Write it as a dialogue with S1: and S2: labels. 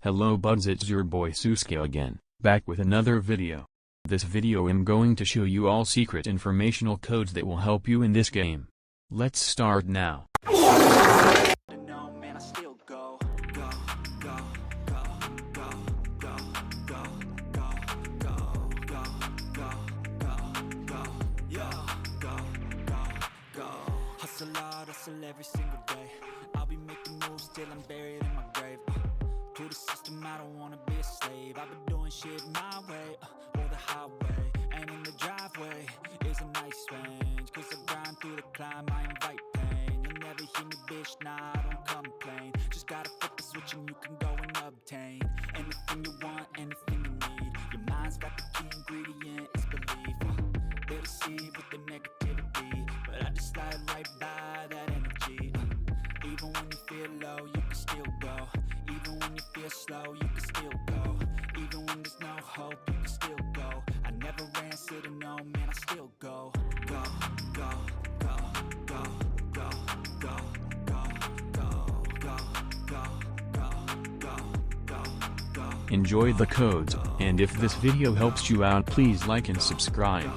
S1: Hello buds, it's your boy Suske again, back with another video. This video I'm going to show you all secret informational codes that will help you in this game. Let's start now.
S2: Hustle every single day. I'll be making moves till I'm buried in my grave. To the system, I don't wanna be a slave. I've been doing shit my way, or the highway. And in the driveway is a nice range. Cause I grind through the climb, I invite pain. You'll never hear me, bitch, nah, I don't complain. Just gotta flip the switch and you can go and obtain anything you want, anything you need. Your mind's got the key ingredient, it's belief. They deceive with the negativity, but I just slide right by that energy. Even when you feel low, you can still go. Even when you feel slow, you can still go. Even when there's no hope, you can still go. I never ran, said no, man, I still go. Go, go, go, go, go, go, go, go, go, go, go, go, go.
S1: Enjoy the codes, and if this video helps you out, please like and subscribe.